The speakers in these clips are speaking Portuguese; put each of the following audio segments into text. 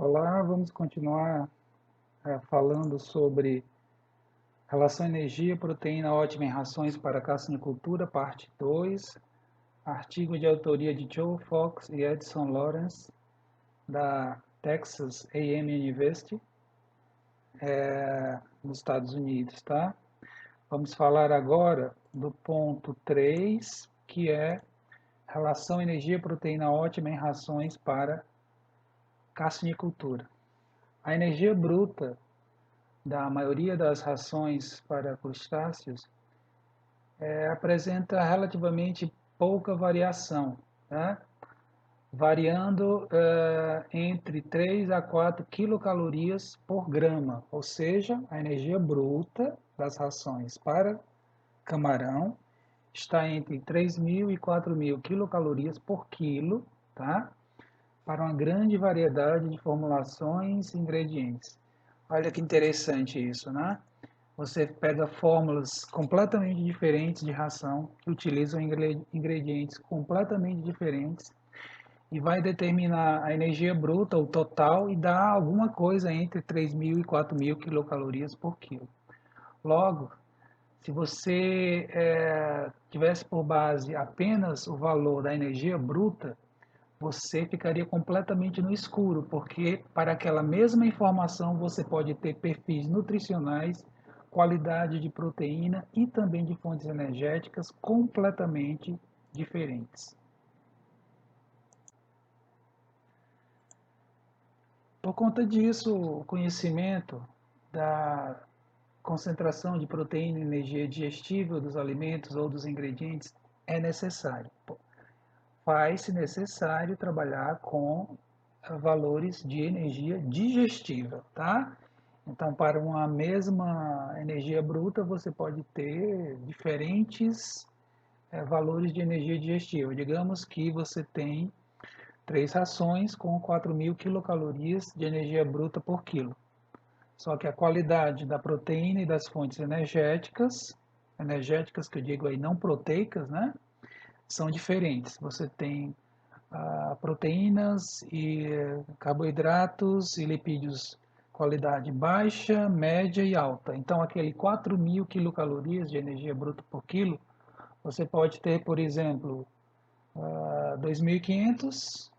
Olá, vamos continuar falando sobre relação energia, proteína ótima em rações para carcinicultura, parte 2, artigo de autoria de Joe Fox e Edson Lawrence, da Texas A&M University, nos Estados Unidos, tá? Vamos falar agora do ponto 3, que é relação energia, proteína ótima em rações para carcinicultura. A energia bruta da maioria das rações para crustáceos apresenta relativamente pouca variação, né? Variando entre 3 a 4 quilocalorias por grama, ou seja, a energia bruta das rações para camarão está entre 3.000 e 4.000 quilocalorias por quilo, tá? Para uma grande variedade de formulações e ingredientes. Olha que interessante isso, né? Você pega fórmulas completamente diferentes de ração, que utilizam ingredientes completamente diferentes, e vai determinar a energia bruta, o total, e dá alguma coisa entre 3.000 e 4.000 quilocalorias por quilo. Logo, se você tivesse por base apenas o valor da energia bruta, você ficaria completamente no escuro, porque para aquela mesma informação você pode ter perfis nutricionais, qualidade de proteína e também de fontes energéticas completamente diferentes. Por conta disso, o conhecimento da concentração de proteína e energia digestível dos alimentos ou dos ingredientes é necessário. Faz-se necessário trabalhar com valores de energia digestível, tá? Então, para uma mesma energia bruta, você pode ter diferentes valores de energia digestível. Digamos que você tem 3 rações com 4.000 quilocalorias de energia bruta por quilo. Só que a qualidade da proteína e das fontes energéticas que eu digo aí não proteicas, né? São diferentes. Você tem proteínas e carboidratos e lipídios qualidade baixa, média e alta. Então, aquele 4.000 quilocalorias de energia bruta por quilo, você pode ter, por exemplo, 2.500,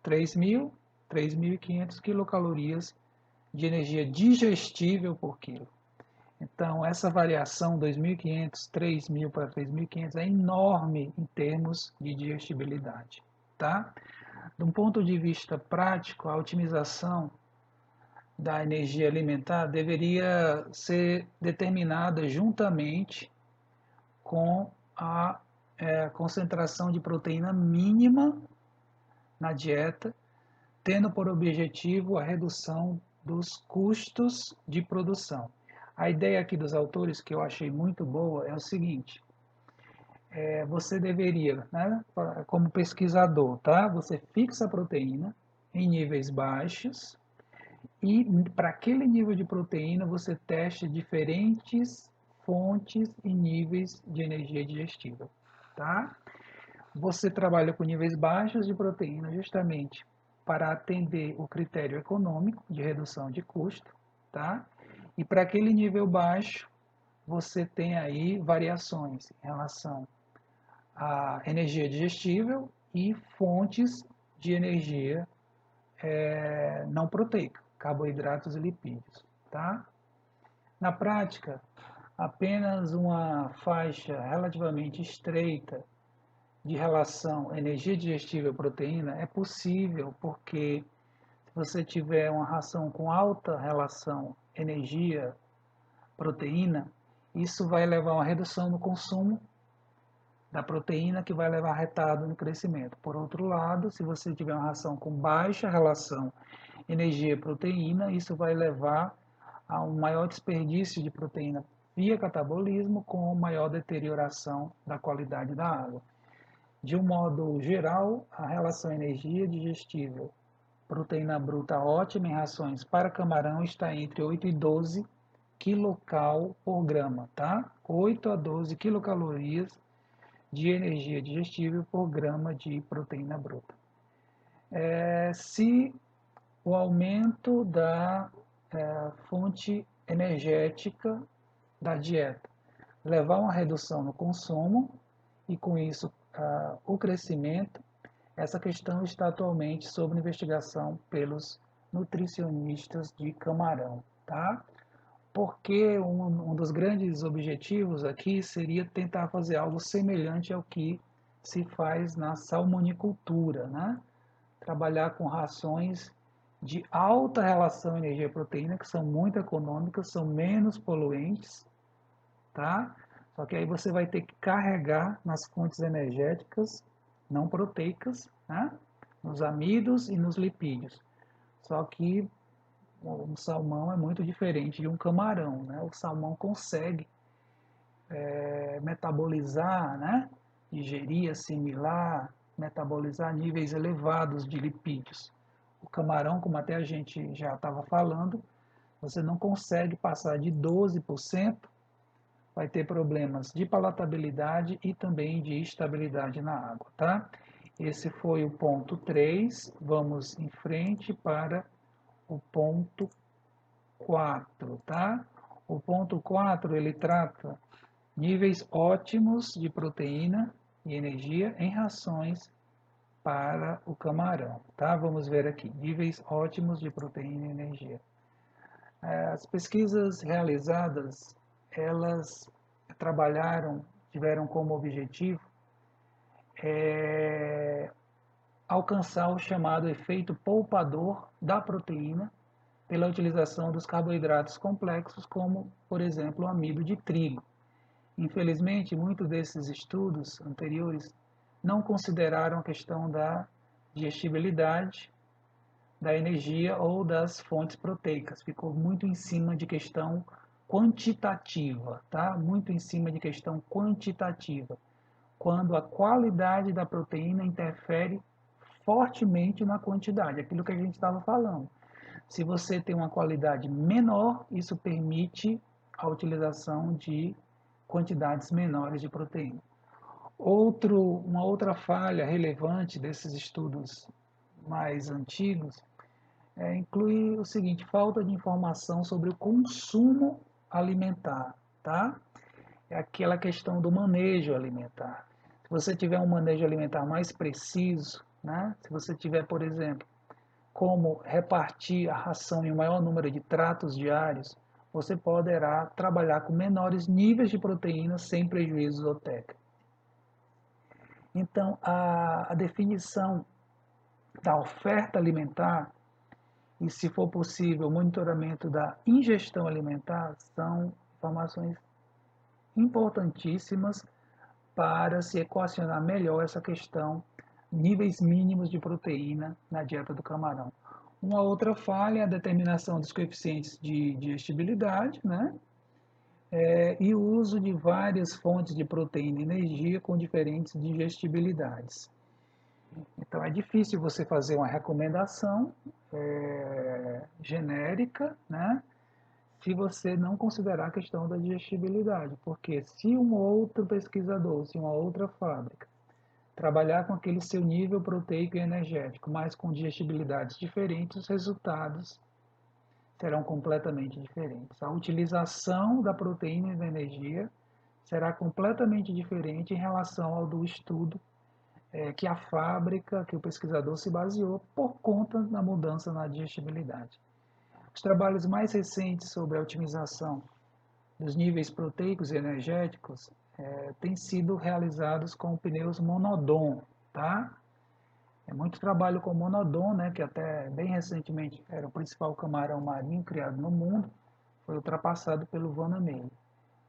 3.000, 3.500 quilocalorias de energia digestível por quilo. Então, essa variação 2.500, 3.000 para 3.500 é enorme em termos de digestibilidade, tá? De um ponto de vista prático, a otimização da energia alimentar deveria ser determinada juntamente com a concentração de proteína mínima na dieta, tendo por objetivo a redução dos custos de produção. A ideia aqui dos autores, que eu achei muito boa, é o seguinte: você deveria, né, como pesquisador, tá? Você fixa a proteína em níveis baixos e para aquele nível de proteína você testa diferentes fontes e níveis de energia digestível, tá? Você trabalha com níveis baixos de proteína justamente para atender o critério econômico de redução de custo, tá? E para aquele nível baixo, você tem aí variações em relação à energia digestível e fontes de energia não proteica, carboidratos e lipídios, tá? Na prática, apenas uma faixa relativamente estreita de relação energia digestível e proteína é possível, porque se você tiver uma ração com alta relação energia-proteína, isso vai levar a uma redução no consumo da proteína, que vai levar retado no crescimento. Por outro lado, se você tiver uma ração com baixa relação energia-proteína, isso vai levar a um maior desperdício de proteína via catabolismo, com maior deterioração da qualidade da água. De um modo geral, a relação energia digestível proteína bruta ótima em rações para camarão está entre 8 e 12 quilocal por grama, tá? 8 a 12 quilocalorias de energia digestível por grama de proteína bruta. Se o aumento da fonte energética da dieta, levar a uma redução no consumo e com isso o crescimento. Essa questão está atualmente sob investigação pelos nutricionistas de camarão, tá? Porque um dos grandes objetivos aqui seria tentar fazer algo semelhante ao que se faz na salmonicultura, né? Trabalhar com rações de alta relação energia-proteína, que são muito econômicas, são menos poluentes, tá? Só que aí você vai ter que carregar nas fontes energéticas não proteicas, né? Nos amidos e nos lipídios. Só que um salmão é muito diferente de um camarão, né? O salmão consegue metabolizar, né? Digerir, assimilar, metabolizar níveis elevados de lipídios. O camarão, como até a gente já estava falando, você não consegue passar de 12%, vai ter problemas de palatabilidade e também de estabilidade na água, tá? Esse foi o ponto 3, vamos em frente para o ponto 4, tá? O ponto 4, ele trata níveis ótimos de proteína e energia em rações para o camarão, tá? Vamos ver aqui, níveis ótimos de proteína e energia. As pesquisas realizadas, elas tiveram como objetivo alcançar o chamado efeito poupador da proteína pela utilização dos carboidratos complexos, como, por exemplo, o amido de trigo. Infelizmente, muitos desses estudos anteriores não consideraram a questão da digestibilidade, da energia ou das fontes proteicas. Ficou muito em cima de questão quantitativa, tá? Muito em cima de questão quantitativa, quando a qualidade da proteína interfere fortemente na quantidade, aquilo que a gente estava falando. Se você tem uma qualidade menor, isso permite a utilização de quantidades menores de proteína. Uma outra falha relevante desses estudos mais antigos inclui o seguinte: falta de informação sobre o consumo alimentar, tá? É aquela questão do manejo alimentar. Se você tiver um manejo alimentar mais preciso, né? Se você tiver, por exemplo, como repartir a ração em um maior número de tratos diários, você poderá trabalhar com menores níveis de proteína sem prejuízos ao técnico. Então, a definição da oferta alimentar e, se for possível, o monitoramento da ingestão alimentar são informações importantíssimas para se equacionar melhor essa questão, níveis mínimos de proteína na dieta do camarão. Uma outra falha é a determinação dos coeficientes de digestibilidade, né? E o uso de várias fontes de proteína e energia com diferentes digestibilidades. Então é difícil você fazer uma recomendação genérica, né? Se você não considerar a questão da digestibilidade, porque se um outro pesquisador, se uma outra fábrica trabalhar com aquele seu nível proteico e energético, mas com digestibilidades diferentes, os resultados serão completamente diferentes. A utilização da proteína e da energia será completamente diferente em relação ao do estudo que a fábrica, que o pesquisador se baseou por conta da mudança na digestibilidade. Os trabalhos mais recentes sobre a otimização dos níveis proteicos e energéticos têm sido realizados com pneus monodon, tá? É muito trabalho com monodon, né, que até bem recentemente era o principal camarão marinho criado no mundo, foi ultrapassado pelo Vanamei.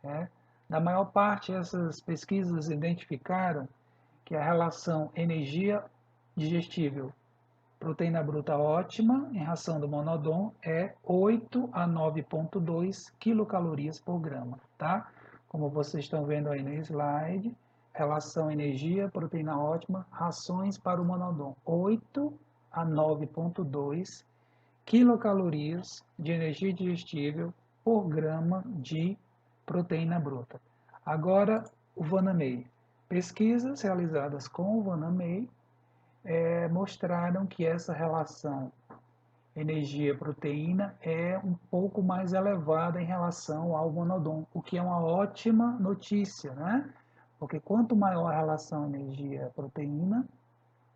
Né? Na maior parte, essas pesquisas identificaram que a relação energia digestível proteína bruta ótima em ração do monodon é 8 a 9,2 quilocalorias por grama, tá? Como vocês estão vendo aí no slide, relação energia, proteína ótima, rações para o monodon, 8 a 9,2 quilocalorias de energia digestível por grama de proteína bruta. Agora, o Vanamei. Pesquisas realizadas com o Vanamei mostraram que essa relação energia proteína é um pouco mais elevada em relação ao monodon, o que é uma ótima notícia, né? Porque quanto maior a relação energia proteína,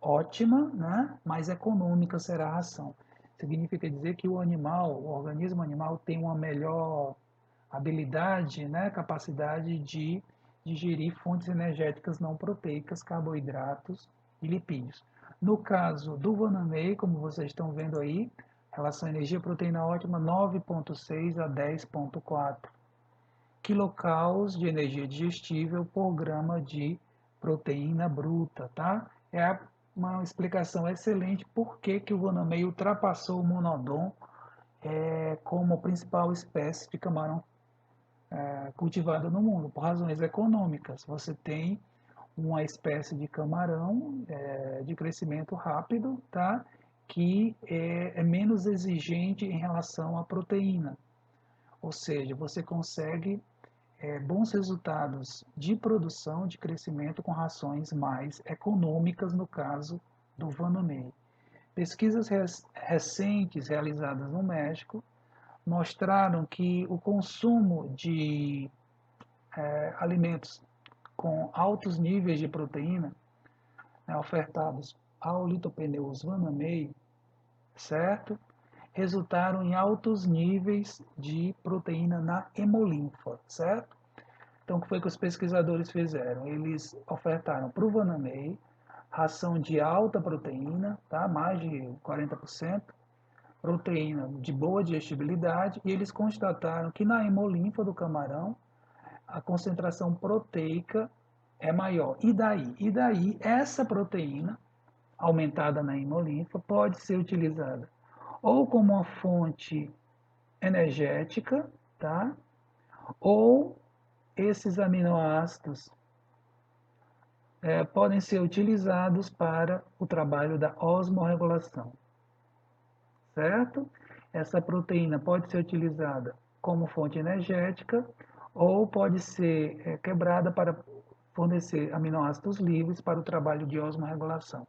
ótima, né? Mais econômica será a ração. Significa dizer que o animal, o organismo animal tem uma melhor habilidade, né? Capacidade de digerir fontes energéticas não proteicas, carboidratos e lipídios. No caso do Vanamei, como vocês estão vendo aí, relação energia-proteína ótima 9,6 a 10,4 quilocals de energia digestível por grama de proteína bruta, tá? É uma explicação excelente por que o Vanamei ultrapassou o Monodon como principal espécie de camarão cultivada no mundo, por razões econômicas. Você tem uma espécie de camarão de crescimento rápido, tá? Que é menos exigente em relação à proteína. Ou seja, você consegue bons resultados de produção, de crescimento com rações mais econômicas, no caso do Vanamei. Pesquisas recentes realizadas no México mostraram que o consumo de alimentos com altos níveis de proteína, né, ofertados ao litopneus Vanamei, certo? Resultaram em altos níveis de proteína na hemolinfa, certo? Então, o que foi que os pesquisadores fizeram? Eles ofertaram para o Vanamei ração de alta proteína, tá? Mais de 40%, proteína de boa digestibilidade, e eles constataram que na hemolinfa do camarão a concentração proteica é maior. E daí? E daí, essa proteína aumentada na hemolinfa pode ser utilizada ou como uma fonte energética, tá? Ou esses aminoácidos podem ser utilizados para o trabalho da osmorregulação, certo? Essa proteína pode ser utilizada como fonte energética ou pode ser quebrada para fornecer aminoácidos livres para o trabalho de osmorregulação.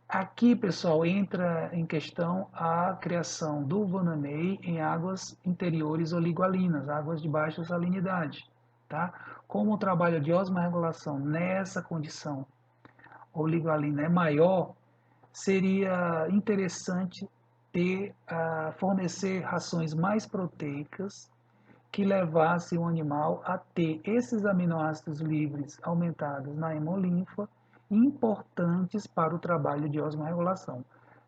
Aqui, pessoal, entra em questão a criação do Vanamei em águas interiores oligoalinas, águas de baixa salinidade. Tá? Como o trabalho de osmorregulação nessa condição oligoalina é maior, seria interessante fornecer rações mais proteicas que levassem o animal a ter esses aminoácidos livres aumentados na hemolinfa, importantes para o trabalho de osmorregulação.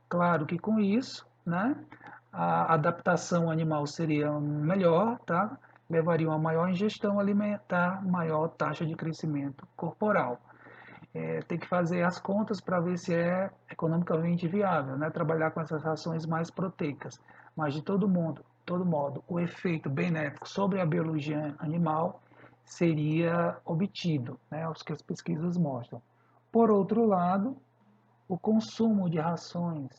Claro que com isso, né, a adaptação animal seria melhor, tá? Levaria uma maior ingestão alimentar, maior taxa de crescimento corporal. Tem que fazer as contas para ver se é economicamente viável, né? Trabalhar com essas rações mais proteicas. Mas de todo modo, o efeito benéfico sobre a biologia animal seria obtido, né? Os que as pesquisas mostram. Por outro lado, o consumo de rações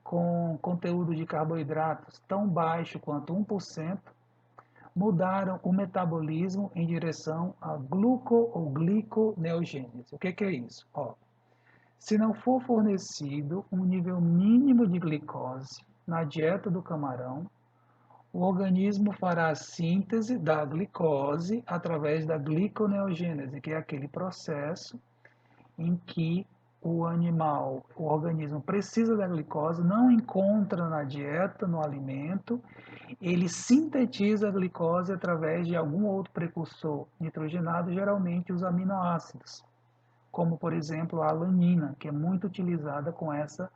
com conteúdo de carboidratos tão baixo quanto 1% mudaram o metabolismo em direção a gluco ou gliconeogênese. O que é isso? Se não for fornecido um nível mínimo de glicose na dieta do camarão, o organismo fará a síntese da glicose através da gliconeogênese, que é aquele processo em que o organismo precisa da glicose, não encontra na dieta, no alimento, ele sintetiza a glicose através de algum outro precursor nitrogenado, geralmente os aminoácidos, como por exemplo a alanina, que é muito utilizada com essa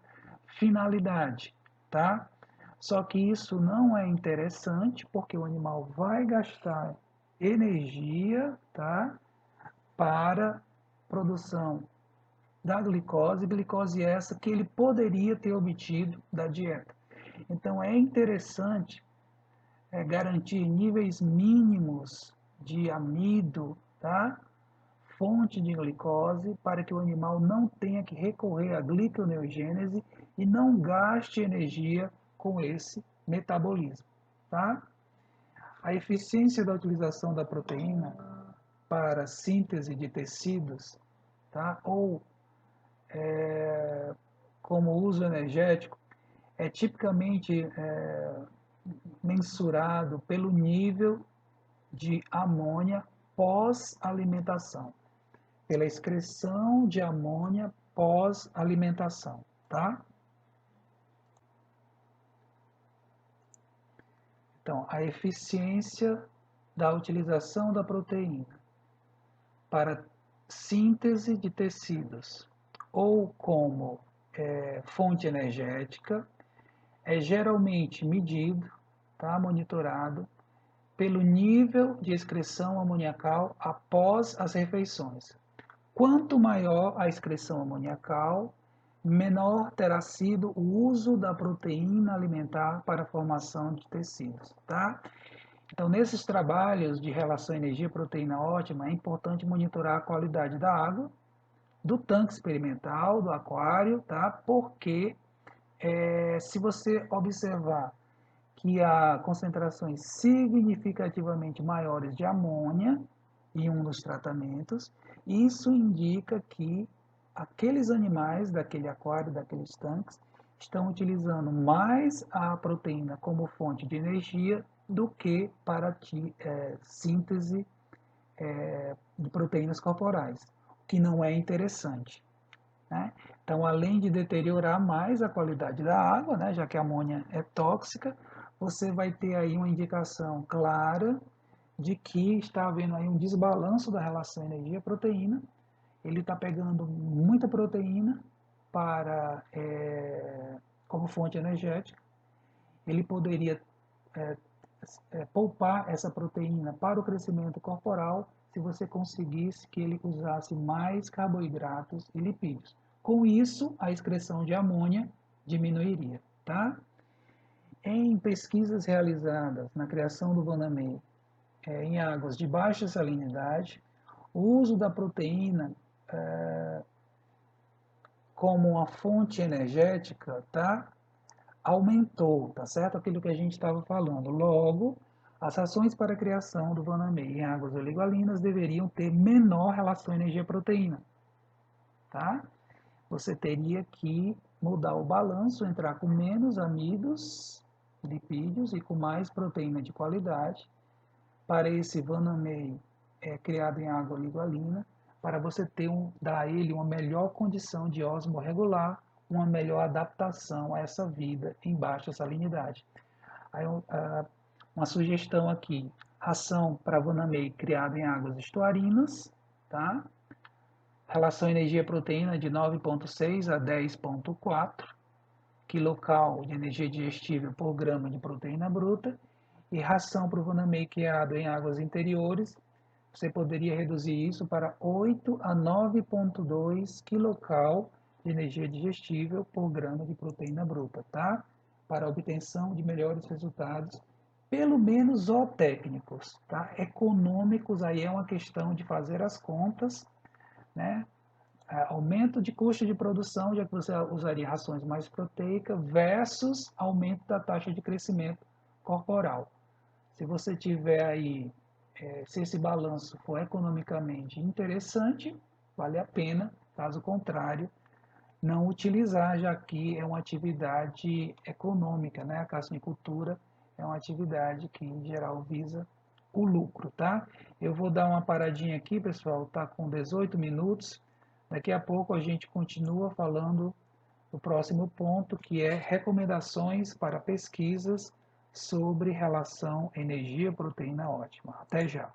finalidade, tá? Só que isso não é interessante porque o animal vai gastar energia, tá? Para produção da glicose essa que ele poderia ter obtido da dieta. Então é interessante garantir níveis mínimos de amido, tá? Fonte de glicose, para que o animal não tenha que recorrer à gliconeogênese e não gaste energia com esse metabolismo, tá? A eficiência da utilização da proteína para síntese de tecidos, tá? Ou como uso energético, é tipicamente mensurado pelo nível de amônia pós-alimentação, pela excreção de amônia pós-alimentação, tá? Então, a eficiência da utilização da proteína para síntese de tecidos ou como fonte energética é geralmente medido, tá, monitorado, pelo nível de excreção amoniacal após as refeições. Quanto maior a excreção amoniacal, menor terá sido o uso da proteína alimentar para a formação de tecidos, tá? Então, nesses trabalhos de relação energia-proteína ótima, é importante monitorar a qualidade da água, do tanque experimental, do aquário, tá? Porque se você observar que há concentrações significativamente maiores de amônia em um dos tratamentos, isso indica que aqueles animais daquele aquário, daqueles tanques, estão utilizando mais a proteína como fonte de energia do que para síntese de proteínas corporais, o que não é interessante, né? Então, além de deteriorar mais a qualidade da água, né, já que a amônia é tóxica, você vai ter aí uma indicação clara de que está havendo aí um desbalanço da relação energia-proteína. Ele está pegando muita proteína para como fonte energética. Ele poderia poupar essa proteína para o crescimento corporal se você conseguisse que ele usasse mais carboidratos e lipídios. Com isso, a excreção de amônia diminuiria, tá? Em pesquisas realizadas na criação do Vanamei em águas de baixa salinidade, o uso da proteína como uma fonte energética, tá? Aumentou, tá certo? Aquilo que a gente estava falando. Logo, as rações para a criação do Vanamei em águas oligolinas deveriam ter menor relação energia-proteína, tá? Você teria que mudar o balanço, entrar com menos amidos, lipídios e com mais proteína de qualidade para esse Vanamei criado em água oligolina, para você dar a ele uma melhor condição de osmo regular, uma melhor adaptação a essa vida em baixa salinidade. Aí, uma sugestão aqui, ração para Vanamei criado em águas estuarinas, tá? Relação energia-proteína de 9,6 a 10,4 quilocal de energia digestível por grama de proteína bruta, e ração para o Vanamei criado em águas interiores, você poderia reduzir isso para 8 a 9,2 quilocal de energia digestível por grama de proteína bruta, tá? Para a obtenção de melhores resultados, pelo menos zootécnicos, tá? Econômicos, aí é uma questão de fazer as contas, né? Aumento de custo de produção, já que você usaria rações mais proteicas, versus aumento da taxa de crescimento corporal. Se você tiver aí, se esse balanço for economicamente interessante, vale a pena. Caso contrário, não utilizar, já que é uma atividade econômica, né? A cassinicultura é uma atividade que, em geral, visa o lucro, tá? Eu vou dar uma paradinha aqui, pessoal, tá com 18 minutos. Daqui a pouco a gente continua falando do próximo ponto, que é recomendações para pesquisas sobre relação energia-proteína ótima. Até já!